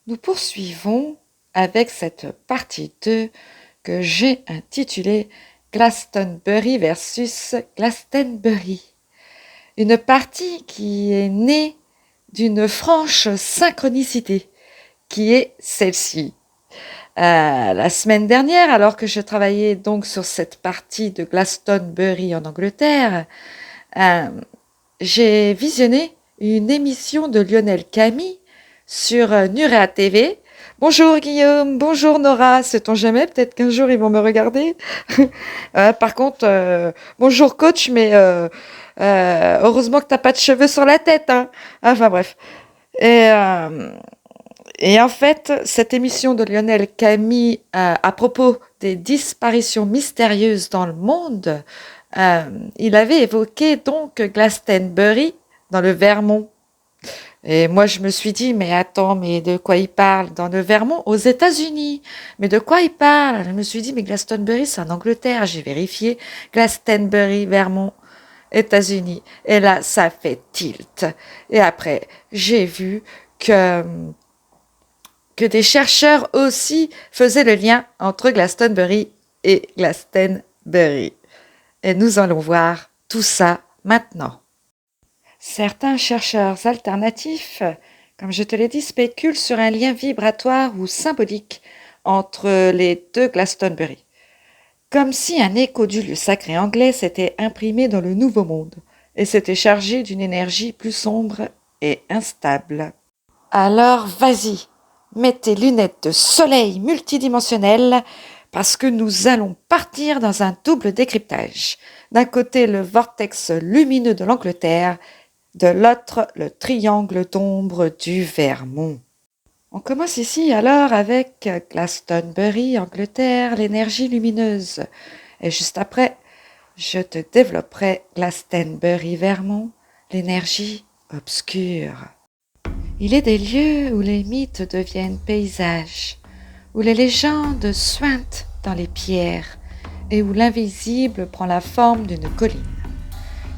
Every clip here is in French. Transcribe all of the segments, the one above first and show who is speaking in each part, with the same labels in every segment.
Speaker 1: Nous poursuivons avec cette partie 2 que j'ai intitulée Glastonbury versus Glastonbury. Une partie qui est née d'une franche synchronicité, qui est celle-ci. La semaine dernière, alors que je travaillais donc sur cette partie de Glastonbury en Angleterre, euh, j'ai visionné une émission de Lionel Camille sur Nurea TV. Bonjour Guillaume, bonjour Nora, sait-on jamais, peut-être qu'un jour ils vont me regarder. Par contre, bonjour coach, mais heureusement que t'as pas de cheveux sur la tête, hein. Enfin bref. Et, euh, et en fait, cette émission de Lionel Camille à propos des disparitions mystérieuses dans le monde, euh, il avait évoqué donc Glastonbury dans le Vermont. Et moi, je me suis dit, mais attends, mais de quoi il parle? Dans le Vermont, aux États-Unis. Mais de quoi il parle? Je me suis dit, mais Glastonbury, c'est en Angleterre. J'ai vérifié. Glastonbury, Vermont, États-Unis. Et là, ça fait tilt. Et après, j'ai vu que des chercheurs aussi faisaient le lien entre Glastonbury et Glastonbury. Et nous allons voir tout ça maintenant. Certains chercheurs alternatifs, comme je te l'ai dit, spéculent sur un lien vibratoire ou symbolique entre les deux Glastonbury, comme si un écho du lieu sacré anglais s'était imprimé dans le Nouveau Monde et s'était chargé d'une énergie plus sombre et instable. Alors vas-y, mets tes lunettes de soleil multidimensionnelles parce que nous allons partir dans un double décryptage. D'un côté, le vortex lumineux de l'Angleterre, de l'autre, le triangle d'ombre du Vermont. On commence ici alors avec Glastonbury, Angleterre, l'énergie lumineuse. Et juste après, je te développerai Glastonbury, Vermont, l'énergie obscure. Il est des lieux où les mythes deviennent paysages, où les légendes suintent dans les pierres et où l'invisible prend la forme d'une colline.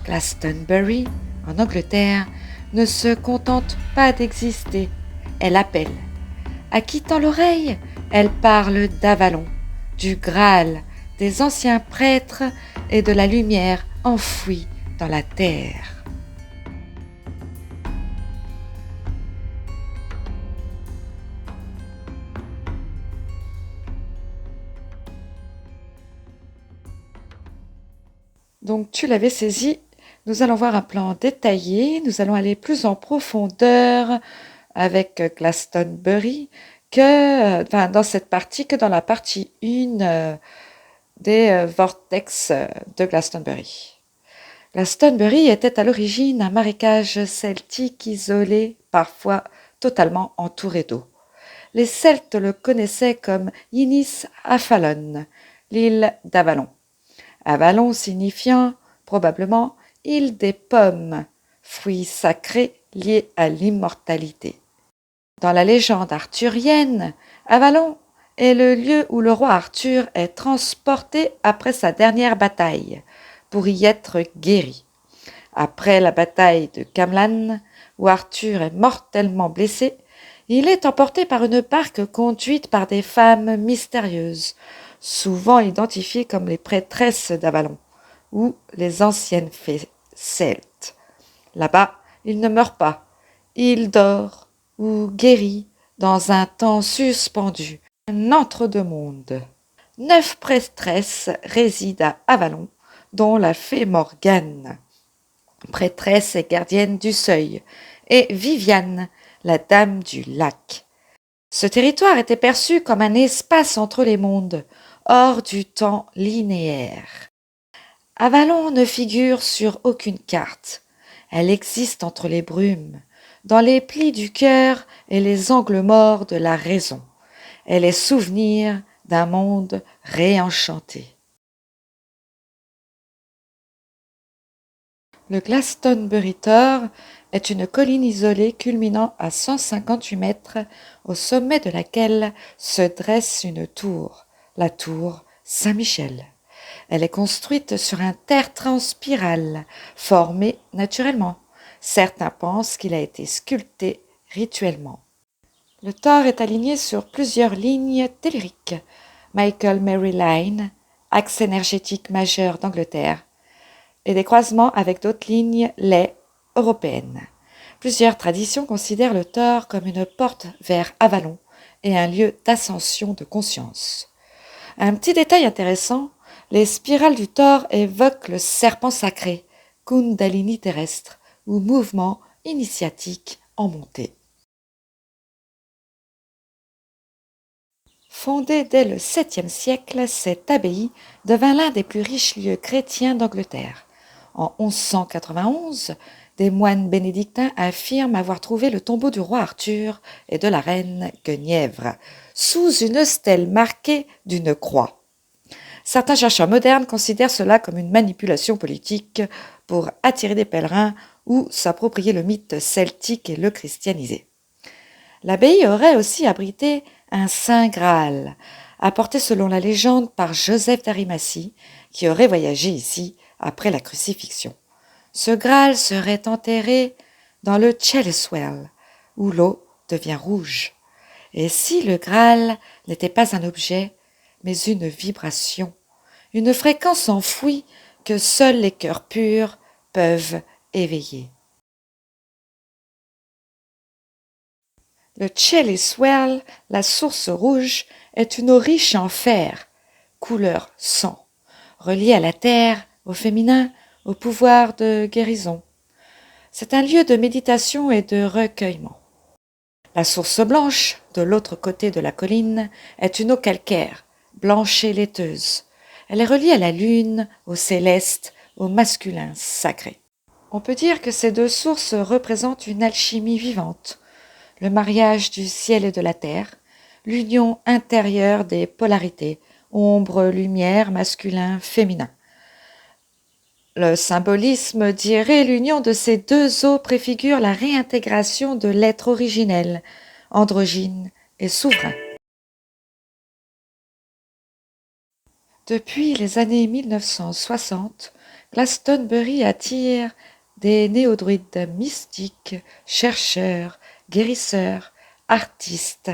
Speaker 1: Glastonbury, en Angleterre, ne se contente pas d'exister, elle appelle. À qui tend l'oreille, elle parle d'Avalon, du Graal, des anciens prêtres et de la lumière enfouie dans la terre. Donc tu l'avais saisi, nous allons voir un plan détaillé, nous allons aller plus en profondeur avec Glastonbury dans cette partie que dans la partie 1 des vortex de Glastonbury. Glastonbury était à l'origine un marécage celtique isolé, parfois totalement entouré d'eau. Les Celtes le connaissaient comme Inis Aphallon, l'île d'Avalon. Avalon signifiant probablement île des pommes, fruit sacré lié à l'immortalité. Dans la légende arthurienne, Avalon est le lieu où le roi Arthur est transporté après sa dernière bataille, pour y être guéri. Après la bataille de Camlann, où Arthur est mortellement blessé, il est emporté par une barque conduite par des femmes mystérieuses, souvent identifiées comme les prêtresses d'Avalon ou les anciennes fées celtes. Là-bas, il ne meurt pas, il dort ou guérit dans un temps suspendu, un entre-deux-mondes. 9 prêtresses résident à Avalon, dont la fée Morgane, prêtresse et gardienne du seuil, et Viviane, la dame du lac. Ce territoire était perçu comme un espace entre les mondes, hors du temps linéaire. Avalon ne figure sur aucune carte. Elle existe entre les brumes, dans les plis du cœur et les angles morts de la raison. Elle est souvenir d'un monde réenchanté. Le Glastonbury Tor est une colline isolée culminant à 158 mètres, au sommet de laquelle se dresse une tour, la tour Saint-Michel. Elle est construite sur un tertre en spirale, formé naturellement. Certains pensent qu'il a été sculpté rituellement. Le tore est aligné sur plusieurs lignes telluriques. Michael Mary Line, axe énergétique majeur d'Angleterre, et des croisements avec d'autres lignes laies européennes. Plusieurs traditions considèrent le tore comme une porte vers Avalon et un lieu d'ascension de conscience. Un petit détail intéressant, les spirales du tore évoquent le serpent sacré, Kundalini terrestre, ou mouvement initiatique en montée. Fondée dès le 7e siècle, cette abbaye devint l'un des plus riches lieux chrétiens d'Angleterre. En 1191, des moines bénédictins affirment avoir trouvé le tombeau du roi Arthur et de la reine Guenièvre, sous une stèle marquée d'une croix. Certains chercheurs modernes considèrent cela comme une manipulation politique pour attirer des pèlerins ou s'approprier le mythe celtique et le christianiser. L'abbaye aurait aussi abrité un saint Graal, apporté selon la légende par Joseph d'Arimathie, qui aurait voyagé ici après la crucifixion. Ce Graal serait enterré dans le Chalice Well, où l'eau devient rouge. Et si le Graal n'était pas un objet, mais une vibration, une fréquence enfouie que seuls les cœurs purs peuvent éveiller. Le Chalice Well, la source rouge, est une eau riche en fer, couleur sang, reliée à la terre, au féminin, au pouvoir de guérison. C'est un lieu de méditation et de recueillement. La source blanche, de l'autre côté de la colline, est une eau calcaire, blanche et laiteuse. Elle est reliée à la lune, au céleste, au masculin sacré. On peut dire que ces deux sources représentent une alchimie vivante, le mariage du ciel et de la terre, l'union intérieure des polarités, ombre, lumière, masculin, féminin. Le symbolisme dirait l'union de ces deux eaux préfigure la réintégration de l'être originel, androgyne et souverain. Depuis les années 1960, Glastonbury attire des néo-druides mystiques, chercheurs, guérisseurs, artistes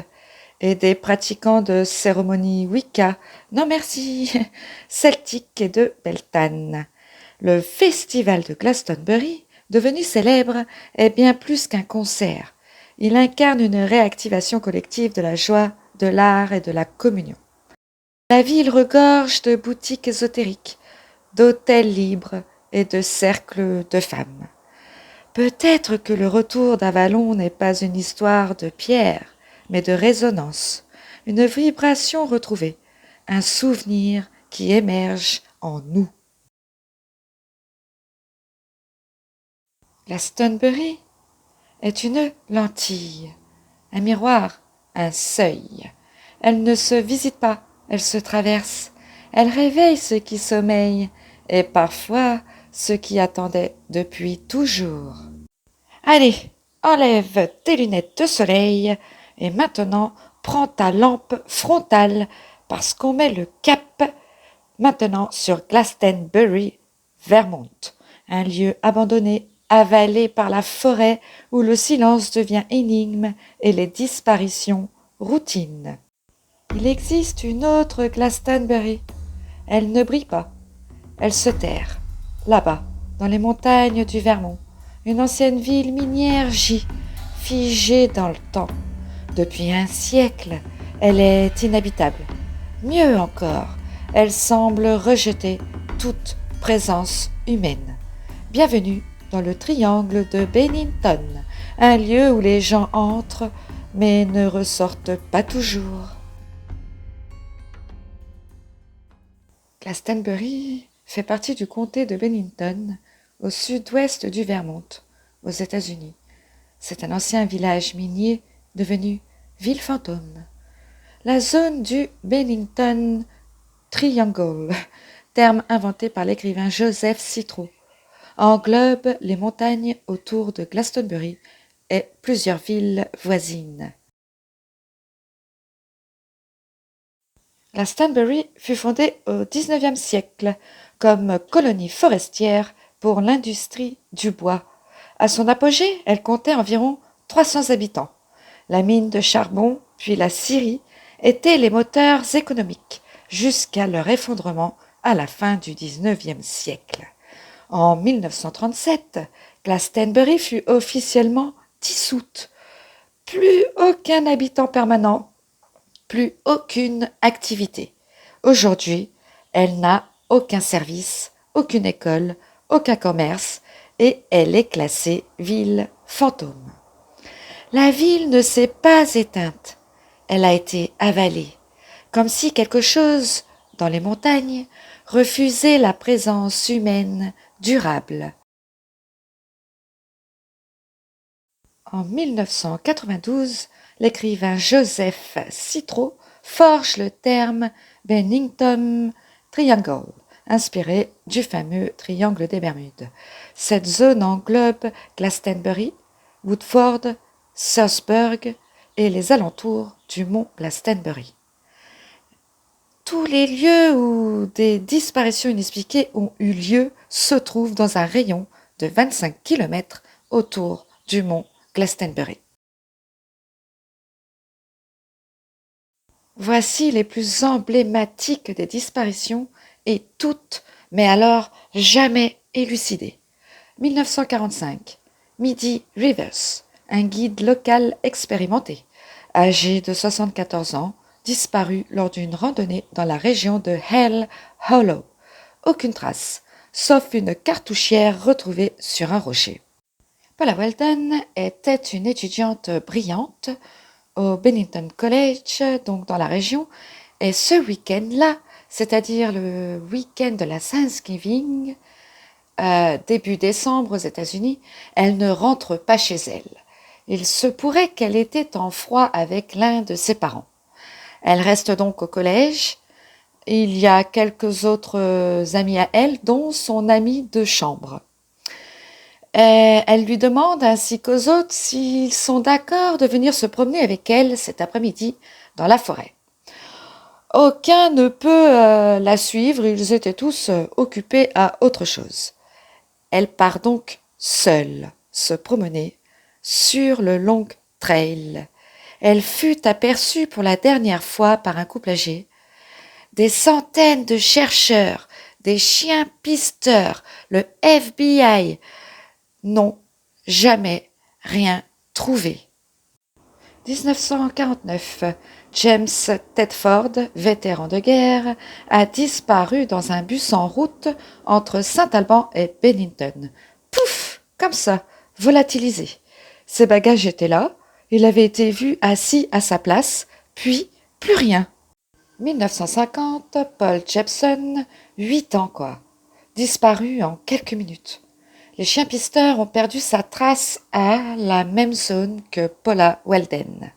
Speaker 1: et des pratiquants de cérémonies Wicca, non merci, celtiques et de Beltane. Le festival de Glastonbury, devenu célèbre, est bien plus qu'un concert. Il incarne une réactivation collective de la joie, de l'art et de la communion. La ville regorge de boutiques ésotériques, d'hôtels libres et de cercles de femmes. Peut-être que le retour d'Avalon n'est pas une histoire de pierre, mais de résonance, une vibration retrouvée, un souvenir qui émerge en nous. Glastonbury est une lentille, un miroir, un seuil. Elle ne se visite pas, elle se traverse. Elle réveille ceux qui sommeillent et parfois ceux qui attendaient depuis toujours. Allez, enlève tes lunettes de soleil et maintenant prends ta lampe frontale parce qu'on met le cap maintenant sur Glastonbury, Vermont, un lieu abandonné, avalé par la forêt où le silence devient énigme et les disparitions routine. Il existe une autre Glastonbury. Elle ne brille pas. Elle se terre, là-bas, dans les montagnes du Vermont. Une ancienne ville minière gît, figée dans le temps. Depuis un siècle, elle est inhabitable. Mieux encore, elle semble rejeter toute présence humaine. Bienvenue dans le triangle de Bennington, un lieu où les gens entrent mais ne ressortent pas toujours. Glastonbury fait partie du comté de Bennington, au sud-ouest du Vermont, aux États-Unis. C'est un ancien village minier devenu ville fantôme. La zone du Bennington Triangle, terme inventé par l'écrivain Joseph Citro, englobe les montagnes autour de Glastonbury et plusieurs villes voisines. Glastonbury fut fondée au XIXe siècle comme colonie forestière pour l'industrie du bois. À son apogée, elle comptait environ 300 habitants. La mine de charbon, puis la scierie, étaient les moteurs économiques, jusqu'à leur effondrement à la fin du XIXe siècle. En 1937, Glastonbury fut officiellement dissoute. Plus aucun habitant permanent, plus aucune activité. Aujourd'hui, elle n'a aucun service, aucune école, aucun commerce et elle est classée ville fantôme. La ville ne s'est pas éteinte, elle a été avalée, comme si quelque chose, dans les montagnes, refusait la présence humaine durable. En 1992, l'écrivain Joseph Citro forge le terme Bennington Triangle, inspiré du fameux triangle des Bermudes. Cette zone englobe Glastonbury, Woodford, Southburg et les alentours du mont Glastonbury. Tous les lieux où des disparitions inexpliquées ont eu lieu se trouvent dans un rayon de 25 km autour du mont Glastonbury. Voici les plus emblématiques des disparitions et toutes, mais alors jamais élucidées. 1945, Midi Rivers, un guide local expérimenté, âgé de 74 ans, disparu lors d'une randonnée dans la région de Hell Hollow. Aucune trace, sauf une cartouchière retrouvée sur un rocher. Paula Weldon était une étudiante brillante au Bennington College, donc dans la région, et ce week-end-là, c'est-à-dire le week-end de la Thanksgiving, début décembre aux États-Unis, elle ne rentre pas chez elle. Il se pourrait qu'elle était en froid avec l'un de ses parents. Elle reste donc au collège. Il y a quelques autres amis à elle, dont son amie de chambre. Elle lui demande, ainsi qu'aux autres, s'ils sont d'accord de venir se promener avec elle cet après-midi dans la forêt. Aucun ne peut la suivre, ils étaient tous occupés à autre chose. Elle part donc seule se promener sur le long trail. Elle fut aperçue pour la dernière fois par un couple âgé. Des centaines de chercheurs, des chiens pisteurs, le FBI n'ont jamais rien trouvé. 1949, James Tedford, vétéran de guerre, a disparu dans un bus en route entre Saint-Alban et Bennington. Pouf, comme ça, volatilisé. Ses bagages étaient là, il avait été vu assis à sa place, puis plus rien. 1950, Paul Jepson, 8 ans quoi, disparu en quelques minutes. Les chiens pisteurs ont perdu sa trace à la même zone que Paula Weldon.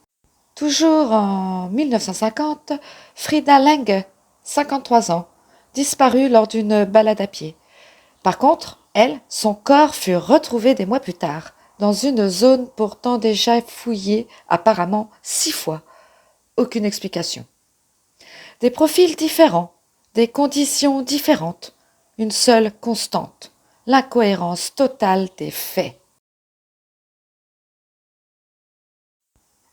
Speaker 1: Toujours en 1950, Frida Lange, 53 ans, disparue lors d'une balade à pied. Par contre, elle, son corps fut retrouvé des mois plus tard, dans une zone pourtant déjà fouillée apparemment 6 fois. Aucune explication. Des profils différents, des conditions différentes, une seule constante, l'incohérence totale des faits.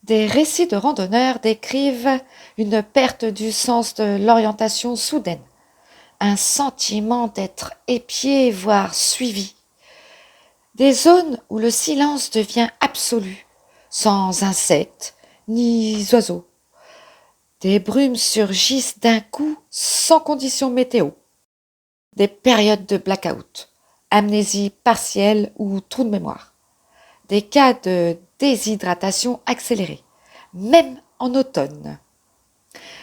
Speaker 1: Des récits de randonneurs décrivent une perte du sens de l'orientation soudaine, un sentiment d'être épié, voire suivi. Des zones où le silence devient absolu, sans insectes ni oiseaux. Des brumes surgissent d'un coup sans condition météo. Des périodes de blackout, amnésie partielle ou trou de mémoire. Des cas de déshydratation accélérée, même en automne.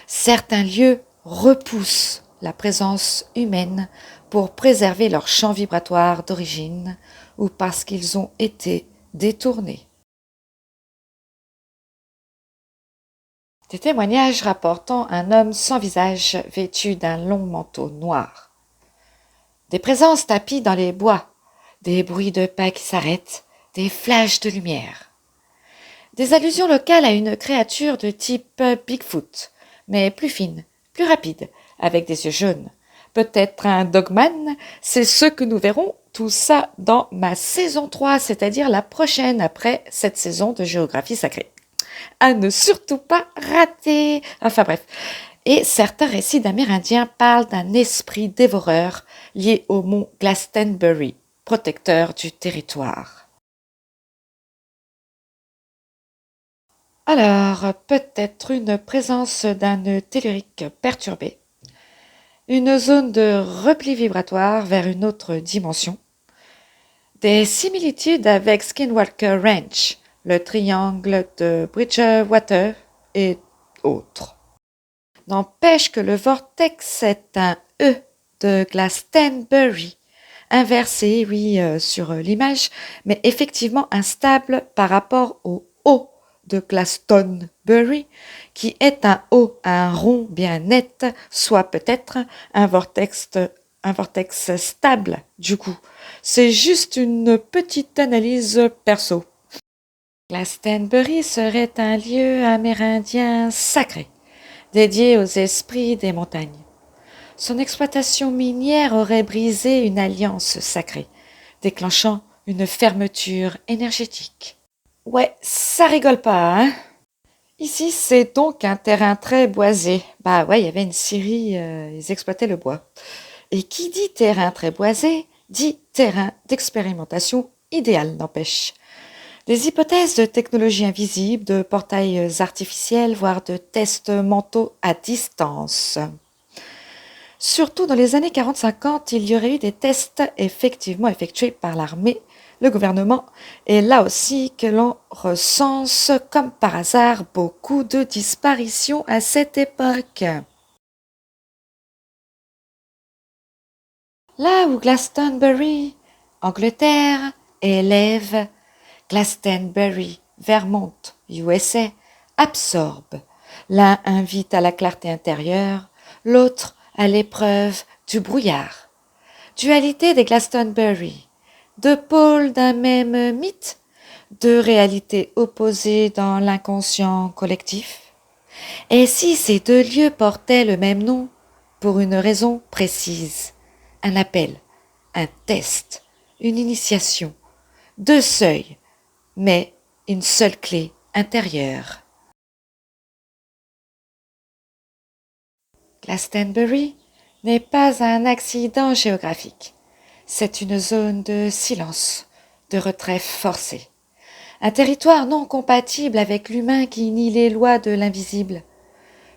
Speaker 1: Certains lieux repoussent la présence humaine pour préserver leur champ vibratoire d'origine ou parce qu'ils ont été détournés. Des témoignages rapportant un homme sans visage vêtu d'un long manteau noir. Des présences tapies dans les bois, des bruits de pas qui s'arrêtent, des flashs de lumière. Des allusions locales à une créature de type Bigfoot, mais plus fine, plus rapide, avec des yeux jaunes. Peut-être un dogman, c'est ce que nous verrons tout ça dans ma saison 3, c'est-à-dire la prochaine après cette saison de géographie sacrée. à ne surtout pas rater. Enfin bref. Et certains récits d'Amérindiens parlent d'un esprit dévoreur lié au mont Glastonbury, protecteur du territoire. Alors, peut-être une présence d'un tellurique perturbé, une zone de repli vibratoire vers une autre dimension, des similitudes avec Skinwalker Ranch, le triangle de Bridgewater et autres. N'empêche que le vortex est un E de Glastonbury, inversé, oui, sur l'image, mais effectivement instable par rapport au O de Glastonbury, qui est un O, un rond bien net, soit peut-être un vortex stable, du coup. C'est juste une petite analyse perso. Glastonbury serait un lieu amérindien sacré, dédié aux esprits des montagnes. Son exploitation minière aurait brisé une alliance sacrée, déclenchant une fermeture énergétique. Ouais, ça rigole pas, hein? Ici, c'est donc un terrain très boisé. Bah ouais, il y avait une scierie, ils exploitaient le bois. Et qui dit terrain très boisé, dit terrain d'expérimentation idéal, n'empêche. Des hypothèses de technologies invisibles, de portails artificiels, voire de tests mentaux à distance. Surtout dans les années 40-50, il y aurait eu des tests effectivement effectués par l'armée, le gouvernement, et là aussi que l'on recense comme par hasard beaucoup de disparitions à cette époque. Là où Glastonbury, Angleterre, élève, Glastonbury, Vermont, USA, absorbe. L'un invite à la clarté intérieure, l'autre à l'épreuve du brouillard. Dualité des Glastonbury, deux pôles d'un même mythe, deux réalités opposées dans l'inconscient collectif. Et si ces deux lieux portaient le même nom, pour une raison précise, un appel, un test, une initiation, deux seuils, mais une seule clé intérieure. Glastonbury n'est pas un accident géographique. C'est une zone de silence, de retrait forcé. Un territoire non compatible avec l'humain qui nie les lois de l'invisible.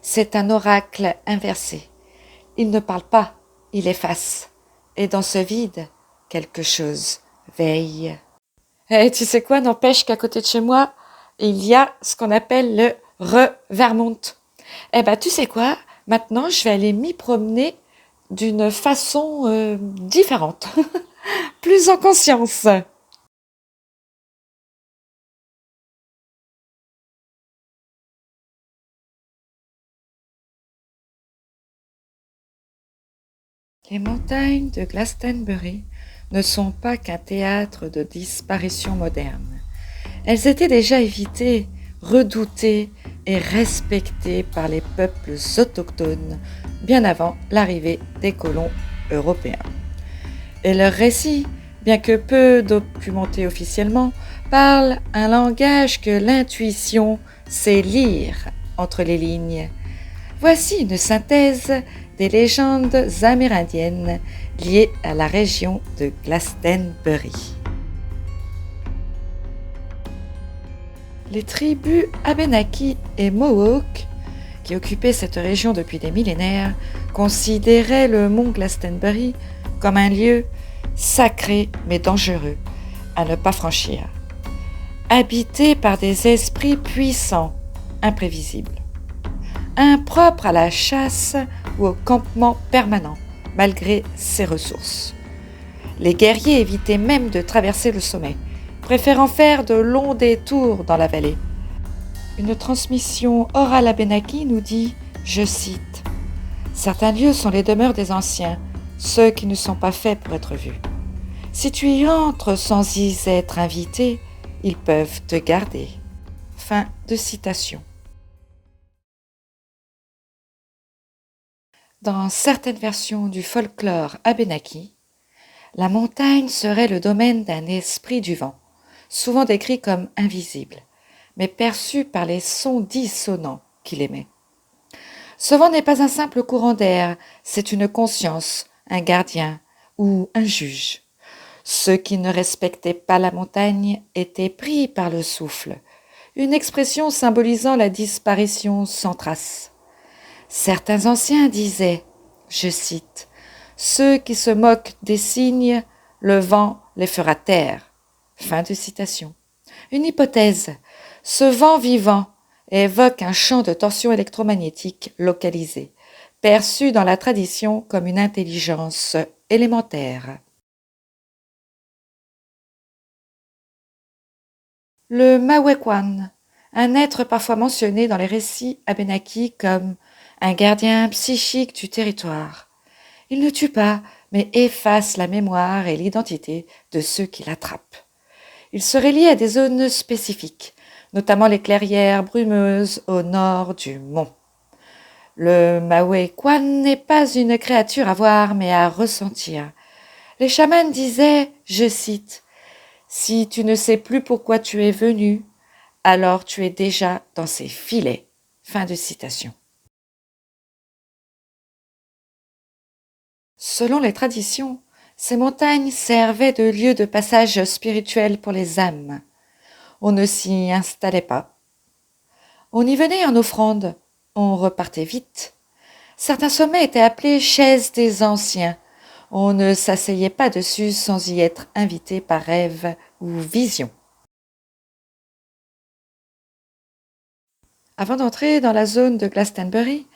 Speaker 1: C'est un oracle inversé. Il ne parle pas, il efface. Et dans ce vide, quelque chose veille. Et tu sais quoi, n'empêche qu'à côté de chez moi, il y a ce qu'on appelle le Vermont. Eh ben, tu sais quoi, maintenant, je vais aller m'y promener d'une façon différente, plus en conscience. Les montagnes de Glastonbury ne sont pas qu'un théâtre de disparition moderne. Elles étaient déjà évitées, redoutées et respectées par les peuples autochtones bien avant l'arrivée des colons européens. Et leurs récits, bien que peu documentés officiellement, parlent un langage que l'intuition sait lire entre les lignes. Voici une synthèse des légendes amérindiennes liées à la région de Glastonbury. Les tribus Abénaquis et Mohawks, qui occupaient cette région depuis des millénaires, considéraient le mont Glastonbury comme un lieu sacré mais dangereux à ne pas franchir, habité par des esprits puissants, imprévisibles, impropres à la chasse ou au campement permanent, malgré ses ressources. Les guerriers évitaient même de traverser le sommet, préférant faire de longs détours dans la vallée. Une transmission orale abénaki nous dit, je cite, « Certains lieux sont les demeures des anciens, ceux qui ne sont pas faits pour être vus. Si tu y entres sans y être invité, ils peuvent te garder. » Fin de citation. Dans certaines versions du folklore abénaki, la montagne serait le domaine d'un esprit du vent, souvent décrit comme invisible, mais perçu par les sons dissonants qu'il émet. Ce vent n'est pas un simple courant d'air, c'est une conscience, un gardien ou un juge. Ceux qui ne respectaient pas la montagne étaient pris par le souffle, une expression symbolisant la disparition sans trace. Certains anciens disaient, je cite, « Ceux qui se moquent des cygnes, le vent les fera taire. » Fin de citation. Une hypothèse, ce vent vivant évoque un champ de torsion électromagnétique localisé, perçu dans la tradition comme une intelligence élémentaire. Le Mawekwan, un être parfois mentionné dans les récits abénakis comme un gardien psychique du territoire. Il ne tue pas, mais efface la mémoire et l'identité de ceux qui l'attrapent. Il serait lié à des zones spécifiques, notamment les clairières brumeuses au nord du mont. Le Mawekwan n'est pas une créature à voir, mais à ressentir. Les chamans disaient, je cite, « Si tu ne sais plus pourquoi tu es venu, alors tu es déjà dans ses filets. » Fin de citation. Selon les traditions, ces montagnes servaient de lieu de passage spirituel pour les âmes. On ne s'y installait pas. On y venait en offrande, on repartait vite. Certains sommets étaient appelés chaises des anciens. On ne s'asseyait pas dessus sans y être invité par rêve ou vision. Avant d'entrer dans la zone de Glastonbury,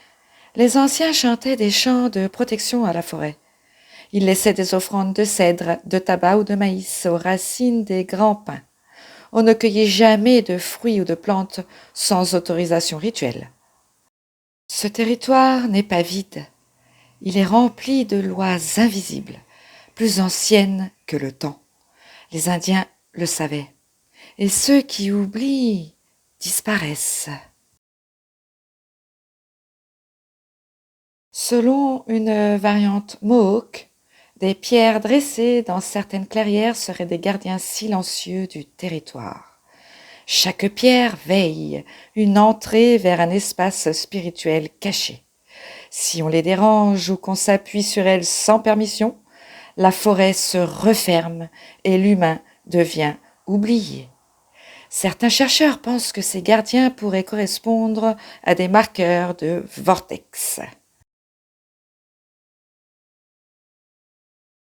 Speaker 1: les anciens chantaient des chants de protection à la forêt. Ils laissaient des offrandes de cèdre, de tabac ou de maïs aux racines des grands pins. On ne cueillait jamais de fruits ou de plantes sans autorisation rituelle. Ce territoire n'est pas vide. Il est rempli de lois invisibles, plus anciennes que le temps. Les Indiens le savaient. Et ceux qui oublient disparaissent. Selon une variante Mohawk, des pierres dressées dans certaines clairières seraient des gardiens silencieux du territoire. Chaque pierre veille, une entrée vers un espace spirituel caché. Si on les dérange ou qu'on s'appuie sur elles sans permission, la forêt se referme et l'humain devient oublié. Certains chercheurs pensent que ces gardiens pourraient correspondre à des marqueurs de vortex.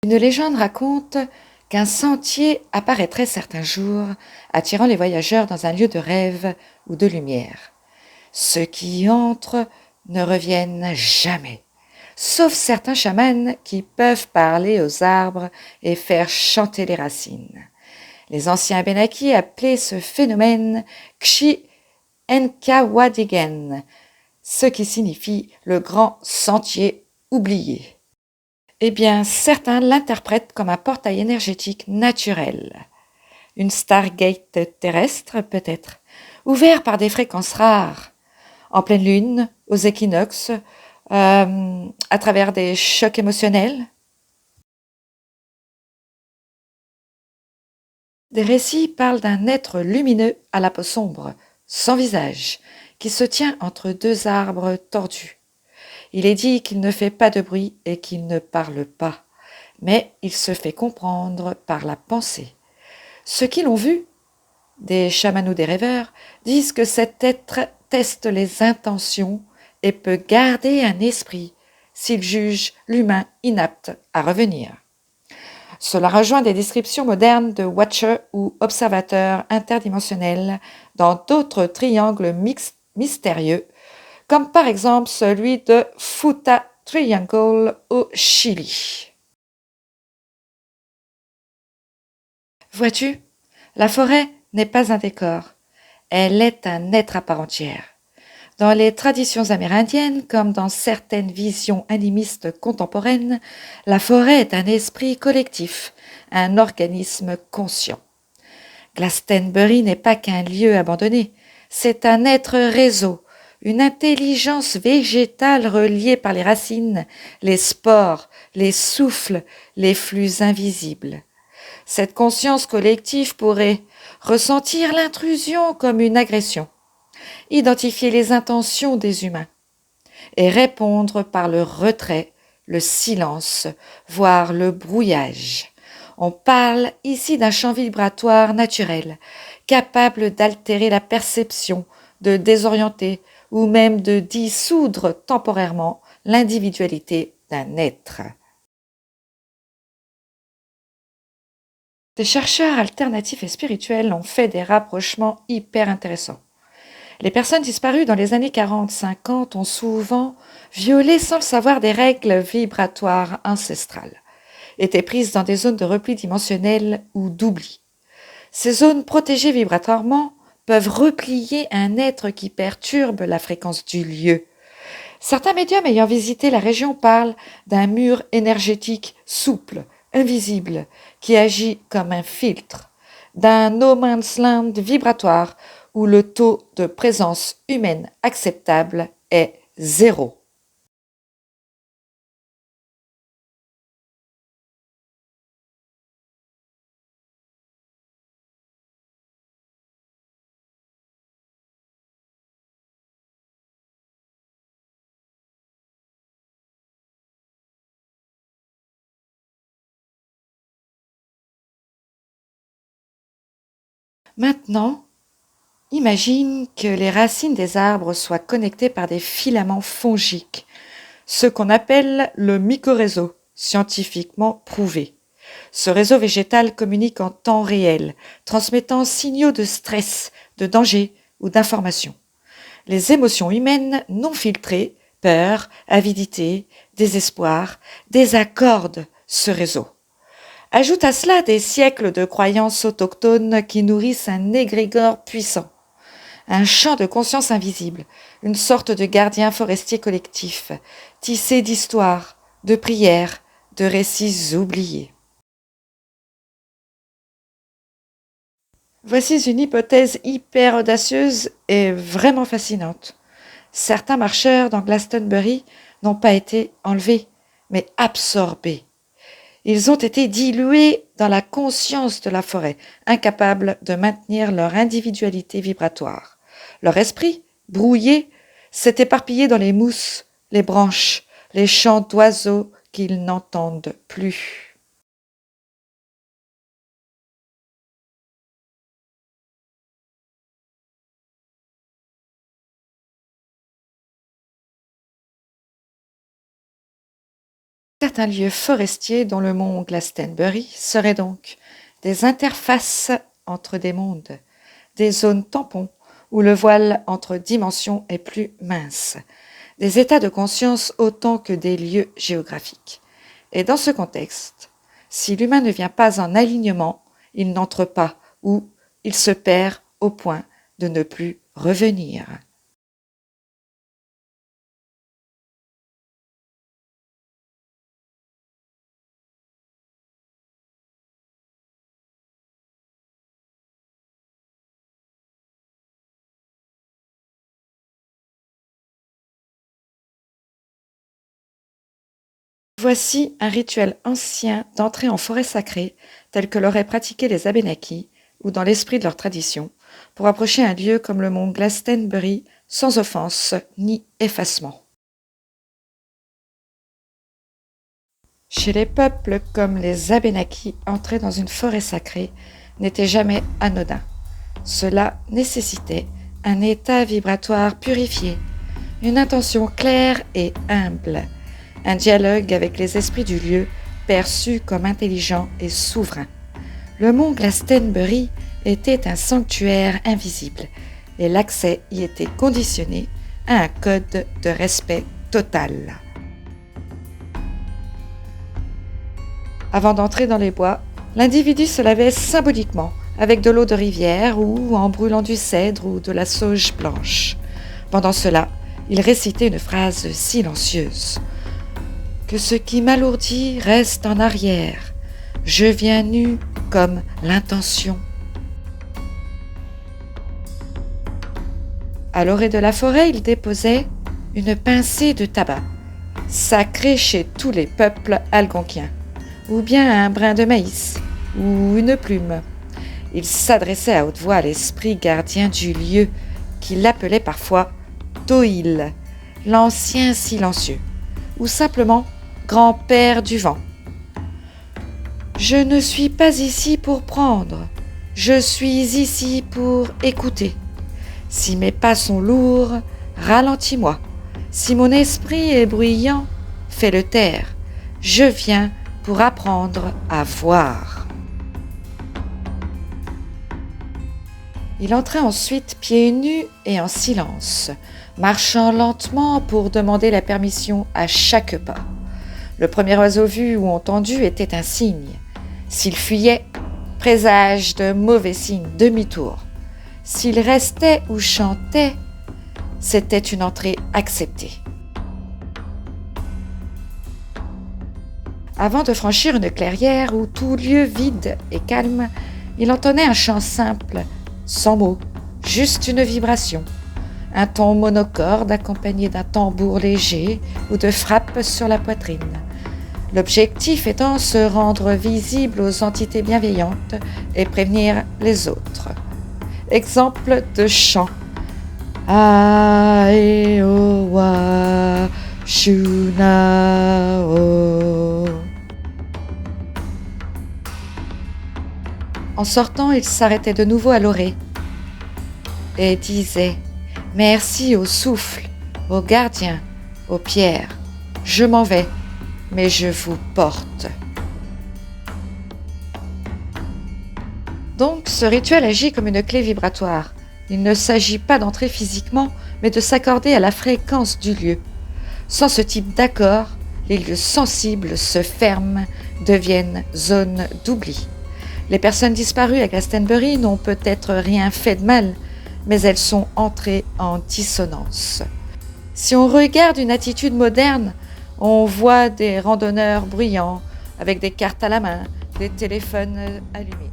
Speaker 1: Une légende raconte qu'un sentier apparaîtrait certains jours, attirant les voyageurs dans un lieu de rêve ou de lumière. Ceux qui y entrent ne reviennent jamais, sauf certains chamans qui peuvent parler aux arbres et faire chanter les racines. Les anciens Abénakis appelaient ce phénomène Kshi Enkawadigen, ce qui signifie le grand sentier oublié. Eh bien, certains l'interprètent comme un portail énergétique naturel. Une Stargate terrestre, peut-être, ouvert par des fréquences rares, en pleine lune, aux équinoxes, à travers des chocs émotionnels. Des récits parlent d'un être lumineux à la peau sombre, sans visage, qui se tient entre deux arbres tordus. Il est dit qu'il ne fait pas de bruit et qu'il ne parle pas, mais il se fait comprendre par la pensée. Ceux qui l'ont vu, des chamans ou des rêveurs, disent que cet être teste les intentions et peut garder un esprit s'il juge l'humain inapte à revenir. Cela rejoint des descriptions modernes de Watchers ou observateurs interdimensionnels dans d'autres triangles mystérieux, comme par exemple celui de Futa Triangle au Chili. Vois-tu, la forêt n'est pas un décor, elle est un être à part entière. Dans les traditions amérindiennes, comme dans certaines visions animistes contemporaines, la forêt est un esprit collectif, un organisme conscient. Glastonbury n'est pas qu'un lieu abandonné, c'est un être réseau, une intelligence végétale reliée par les racines, les spores, les souffles, les flux invisibles. Cette conscience collective pourrait ressentir l'intrusion comme une agression, identifier les intentions des humains et répondre par le retrait, le silence, voire le brouillage. On parle ici d'un champ vibratoire naturel, capable d'altérer la perception, de désorienter ou même de dissoudre temporairement l'individualité d'un être. Des chercheurs alternatifs et spirituels ont fait des rapprochements hyper intéressants. Les personnes disparues dans les années 40-50 ont souvent violé sans le savoir des règles vibratoires ancestrales, étaient prises dans des zones de repli dimensionnel ou d'oubli. Ces zones protégées vibratoirement peuvent replier un être qui perturbe la fréquence du lieu. Certains médiums ayant visité la région parlent d'un mur énergétique souple, invisible, qui agit comme un filtre, d'un no man's land vibratoire où le taux de présence humaine acceptable est 0. Maintenant, imagine que les racines des arbres soient connectées par des filaments fongiques, ce qu'on appelle le mycorrhizo, scientifiquement prouvé. Ce réseau végétal communique en temps réel, transmettant signaux de stress, de danger ou d'information. Les émotions humaines non filtrées, peur, avidité, désespoir, désaccordent ce réseau. Ajoute à cela des siècles de croyances autochtones qui nourrissent un égrégore puissant, un champ de conscience invisible, une sorte de gardien forestier collectif, tissé d'histoires, de prières, de récits oubliés. Voici une hypothèse hyper audacieuse et vraiment fascinante. Certains marcheurs dans Glastonbury n'ont pas été enlevés, mais absorbés. Ils ont été dilués dans la conscience de la forêt, incapables de maintenir leur individualité vibratoire. Leur esprit, brouillé, s'est éparpillé dans les mousses, les branches, les chants d'oiseaux qu'ils n'entendent plus. Certains lieux forestiers, dont le mont Glastonbury, seraient donc des interfaces entre des mondes, des zones tampons où le voile entre dimensions est plus mince, des états de conscience autant que des lieux géographiques. Et dans ce contexte, si l'humain ne vient pas en alignement, il n'entre pas ou il se perd au point de ne plus revenir. Voici un rituel ancien d'entrée en forêt sacrée, tel que l'auraient pratiqué les Abénakis, ou dans l'esprit de leur tradition, pour approcher un lieu comme le mont Glastonbury sans offense ni effacement. Chez les peuples comme les Abénakis, entrer dans une forêt sacrée n'était jamais anodin. Cela nécessitait un état vibratoire purifié, une intention claire et humble, un dialogue avec les esprits du lieu perçus comme intelligents et souverains. Le mont Glastonbury était un sanctuaire invisible et l'accès y était conditionné à un code de respect total. Avant d'entrer dans les bois, l'individu se lavait symboliquement avec de l'eau de rivière ou en brûlant du cèdre ou de la sauge blanche. Pendant cela, il récitait une phrase silencieuse. « Que ce qui m'alourdit reste en arrière. Je viens nu comme l'intention. » À l'orée de la forêt, il déposait une pincée de tabac, sacrée chez tous les peuples algonquiens, ou bien un brin de maïs, ou une plume. Il s'adressait à haute voix à l'esprit gardien du lieu, qui l'appelait parfois Toil, l'ancien silencieux, ou simplement grand-père du vent. Je ne suis pas ici pour prendre, je suis ici pour écouter. Si mes pas sont lourds, ralentis-moi. Si mon esprit est bruyant, fais-le taire. Je viens pour apprendre à voir. Il entrait ensuite pieds nus et en silence, marchant lentement pour demander la permission à chaque pas. Le premier oiseau vu ou entendu était un signe. S'il fuyait, présage de mauvais signes, demi-tour. S'il restait ou chantait, c'était une entrée acceptée. Avant de franchir une clairière où tout lieu vide et calme, il entonnait un chant simple, sans mots, juste une vibration, un ton monocorde accompagné d'un tambour léger ou de frappes sur la poitrine. L'objectif étant se rendre visible aux entités bienveillantes et prévenir les autres. Exemple de chant. Aeowa Shunao. En sortant, il s'arrêtait de nouveau à l'orée et disait « Merci au souffle, aux gardiens, aux pierres. Je m'en vais, mais je vous porte. » Donc, ce rituel agit comme une clé vibratoire. Il ne s'agit pas d'entrer physiquement, mais de s'accorder à la fréquence du lieu. Sans ce type d'accord, les lieux sensibles se ferment, deviennent zones d'oubli. Les personnes disparues à Glastonbury n'ont peut-être rien fait de mal, mais elles sont entrées en dissonance. Si on regarde une attitude moderne, on voit des randonneurs bruyants, avec des cartes à la main, des téléphones allumés.